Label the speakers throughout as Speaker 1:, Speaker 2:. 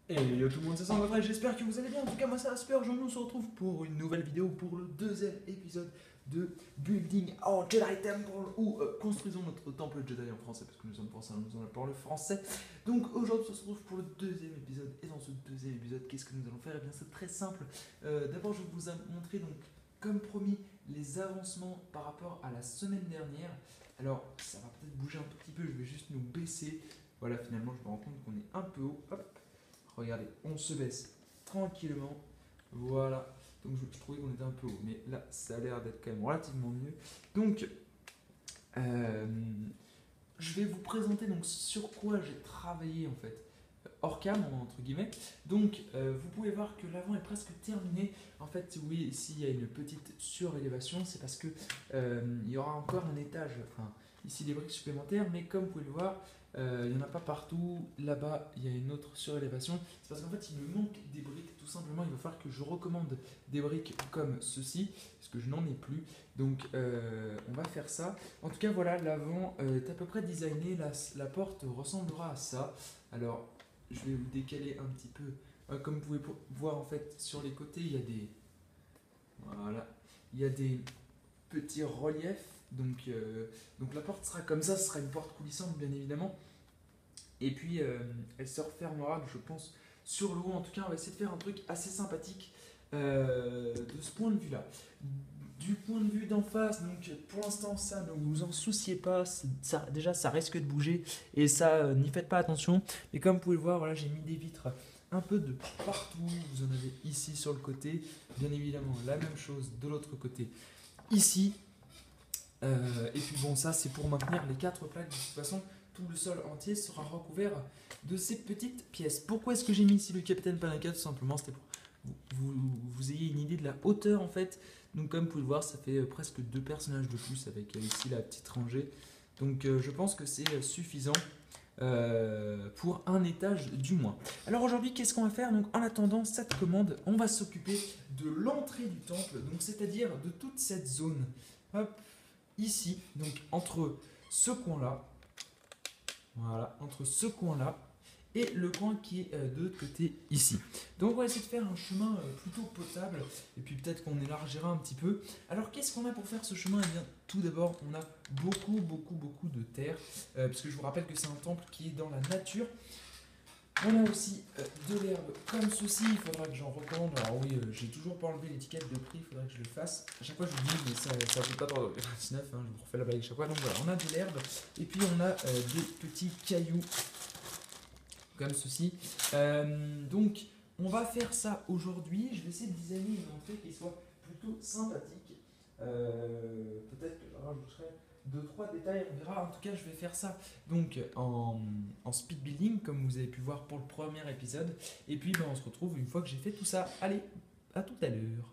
Speaker 1: Et yo tout le monde, c'est Sandra Frère, j'espère que vous allez bien. En tout cas, moi ça va super. On se retrouve pour une nouvelle vidéo, pour le deuxième épisode de Building Our Jedi Temple, ou construisons notre temple Jedi en français, parce que nous sommes français, nous en parlons le français. Donc aujourd'hui, on se retrouve pour le deuxième épisode. Et dans ce deuxième épisode, qu'est-ce que nous allons faire? Eh bien, c'est très simple. D'abord, je vais vous montrer, donc, comme promis, les avancements par rapport à la semaine dernière. Alors, ça va peut-être bouger un tout petit peu, je vais juste nous baisser. Voilà, finalement, je me rends compte qu'on est un peu haut. Hop. Regardez, on se baisse tranquillement. Voilà. Donc je trouvais qu'on était un peu haut. Mais là, ça a l'air d'être quand même relativement mieux. Donc, euh, je vais vous présenter donc sur quoi j'ai travaillé en fait. Hors cam, entre guillemets. Donc, vous pouvez voir que l'avant est presque terminé. En fait, oui, s'il y a une petite surélévation, c'est parce que il y aura encore un étage. Enfin, ici des briques supplémentaires, mais comme vous pouvez le voir, il n'y en a pas partout. Là-bas, il y a une autre surélévation. C'est parce qu'en fait, il me manque des briques. Tout simplement, il va falloir que je recommande des briques comme ceci, parce que je n'en ai plus. Donc, on va faire ça. En tout cas, voilà, l'avant est à peu près designé. La porte ressemblera à ça. Alors, je vais vous décaler un petit peu. Comme vous pouvez voir, en fait, sur les côtés, il y a des, voilà, il y a des petits reliefs. Donc la porte sera comme ça, ce sera une porte coulissante, bien évidemment. Et puis, elle se refermera, je pense, sur le haut. En tout cas, on va essayer de faire un truc assez sympathique de ce point de vue-là. Du point de vue d'en face, donc pour l'instant, ça, ne vous en souciez pas. Ça, déjà, ça risque de bouger et ça, n'y faites pas attention. Mais comme vous pouvez le voir, voilà, j'ai mis des vitres un peu de partout. Vous en avez ici sur le côté, bien évidemment, la même chose de l'autre côté ici. Et puis bon, ça c'est pour maintenir les quatre plaques. De toute façon, tout le sol entier sera recouvert de ces petites pièces. Pourquoi est-ce que j'ai mis ici le Capitaine Panaka? Tout simplement, c'était pour vous ayez une idée de la hauteur en fait. Donc comme vous pouvez le voir, ça fait presque deux personnages de plus avec ici la petite rangée. Donc je pense que c'est suffisant pour un étage du moins. Alors aujourd'hui, qu'est-ce qu'on va faire? Donc en attendant cette commande, on va s'occuper de l'entrée du temple, donc c'est-à-dire de toute cette zone. Hop, ici, donc entre ce coin-là, voilà, entre ce coin-là et le coin qui est de l'autre côté ici. Donc on va essayer de faire un chemin plutôt potable et puis peut-être qu'on élargira un petit peu. Alors qu'est-ce qu'on a pour faire ce chemin? Eh bien tout d'abord on a beaucoup de terre parce que je vous rappelle que c'est un temple qui est dans la nature. On a aussi de l'herbe comme ceci, il faudra que j'en recommande. Alors oui, j'ai toujours pas enlevé l'étiquette de prix, il faudra que je le fasse. À chaque fois je vous dis, mais ça ne coûte pas 3,99 €, hein, je vous refais la blague à chaque fois. Donc voilà, on a de l'herbe et puis on a des petits cailloux comme ceci. Donc on va faire ça aujourd'hui. Je vais essayer de designer une entrée qui soit plutôt sympathique. Peut-être que je rajouterai deux trois détails, on verra. En tout cas, je vais faire ça donc en speed building, comme vous avez pu voir pour le premier épisode. Et puis, ben, on se retrouve une fois que j'ai fait tout ça. Allez, à tout à l'heure.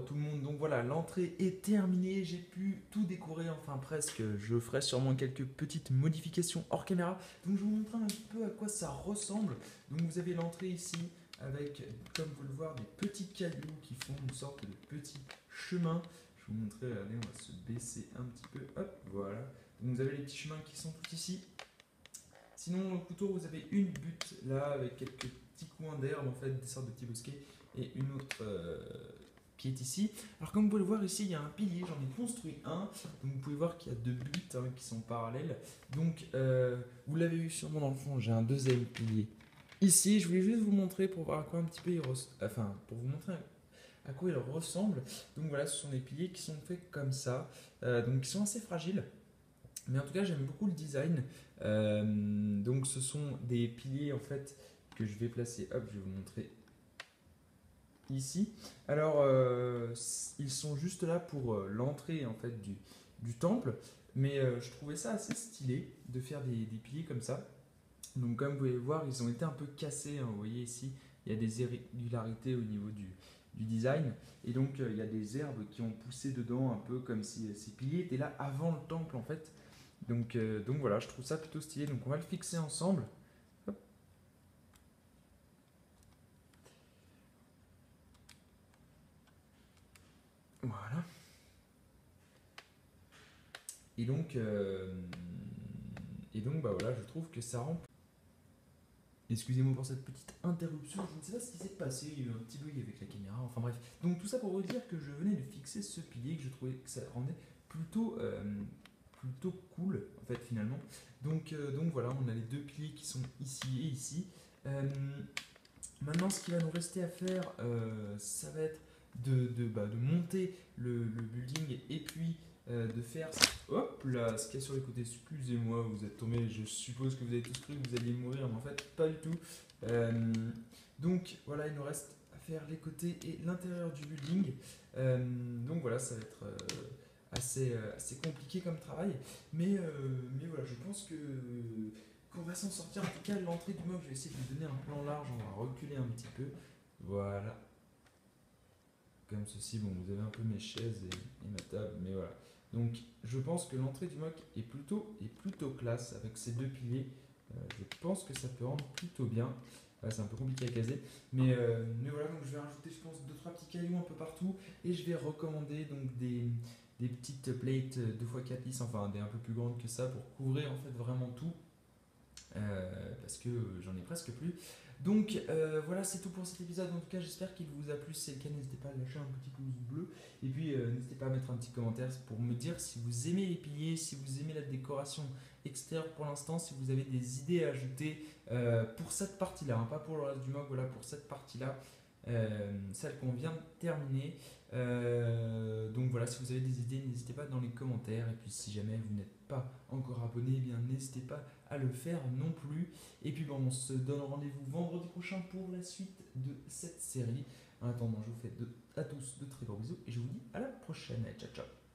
Speaker 1: Tout le monde, donc voilà, l'entrée est terminée, j'ai pu tout décorer, enfin presque, je ferai sûrement quelques petites modifications hors caméra, donc je vous montrer un petit peu à quoi ça ressemble. Donc vous avez l'entrée ici avec, comme vous le voyez, des petits cailloux qui font une sorte de petit chemin. Je vais vous montrer, allez, on va se baisser un petit peu, hop, voilà, Donc vous avez les petits chemins qui sont tout ici. Sinon, le couteau, vous avez une butte là avec quelques petits coins d'herbe, en fait, des sortes de petits bosquets, et une autre qui est ici. Alors, comme vous pouvez le voir ici, il y a un pilier, j'en ai construit un. Donc, vous pouvez voir qu'il y a deux buttes qui sont parallèles. Donc, vous l'avez vu sûrement dans le fond, j'ai un deuxième pilier ici. Je voulais juste vous montrer pour voir à quoi un petit peu enfin, pour vous montrer à quoi il ressemble. Donc, voilà, ce sont des piliers qui sont faits comme ça, donc qui sont assez fragiles. Mais en tout cas, j'aime beaucoup le design. Donc, ce sont des piliers en fait que je vais placer. Hop, je vais vous montrer ici. Alors, ils sont juste là pour l'entrée en fait du temple. Mais je trouvais ça assez stylé de faire des piliers comme ça. Donc, comme vous pouvez le voir, ils ont été un peu cassés, hein. Vous voyez ici, il y a des irrégularités au niveau du design. Et donc, il y a des herbes qui ont poussé dedans, un peu comme si ces piliers étaient là avant le temple en fait. Donc voilà, je trouve ça plutôt stylé. Donc on va le fixer ensemble. Hop. Voilà. Et donc bah voilà, je trouve que ça rend. Excusez-moi pour cette petite interruption, je ne sais pas ce qui s'est passé, il y a eu un petit bug avec la caméra, enfin bref. Donc tout ça pour vous dire que je venais de fixer ce pilier, que je trouvais que ça rendait plutôt cool en fait finalement. Donc voilà, on a les deux piliers qui sont ici et ici. Maintenant, ce qu'il va nous rester à faire, ça va être de monter le building et puis de faire hop là, ce qu'il y a sur les côtés. Excusez-moi, vous êtes tombé, je suppose que vous avez tous cru que vous alliez mourir, mais en fait, pas du tout. Donc voilà, il nous reste à faire les côtés et l'intérieur du building. Donc voilà, ça va être assez compliqué comme travail, mais voilà, je pense qu'on va s'en sortir. En tout cas, l'entrée du mob, je vais essayer de lui donner un plan large, on va reculer un petit peu. Voilà. Comme ceci, bon, vous avez un peu mes chaises et ma table, mais voilà. Donc, je pense que l'entrée du mock est plutôt classe avec ces deux piliers. Je pense que ça peut rendre plutôt bien. Voilà, c'est un peu compliqué à caser, mais voilà, donc je vais rajouter, je pense, 2-3 petits cailloux un peu partout et je vais recommander donc des petites plates 2x4 lisses, enfin des un peu plus grandes que ça pour couvrir en fait vraiment tout. Parce que j'en ai presque plus. Donc voilà, c'est tout pour cet épisode. En tout cas, j'espère qu'il vous a plu. Si c'est le cas, n'hésitez pas à lâcher un petit pouce bleu. Et puis, n'hésitez pas à mettre un petit commentaire pour me dire si vous aimez les piliers, si vous aimez la décoration extérieure pour l'instant, si vous avez des idées à ajouter pour cette partie-là, hein, pas pour le reste du mock, voilà, pour cette partie-là, celle qu'on vient de terminer. Donc voilà, si vous avez des idées, n'hésitez pas dans les commentaires. Et puis si jamais vous n'êtes pas encore abonné, eh bien n'hésitez pas à le faire non plus. Et puis bon, on se donne rendez-vous vendredi prochain pour la suite de cette série. En attendant, je vous fais à tous de très gros bisous et je vous dis à la prochaine. Ciao ciao.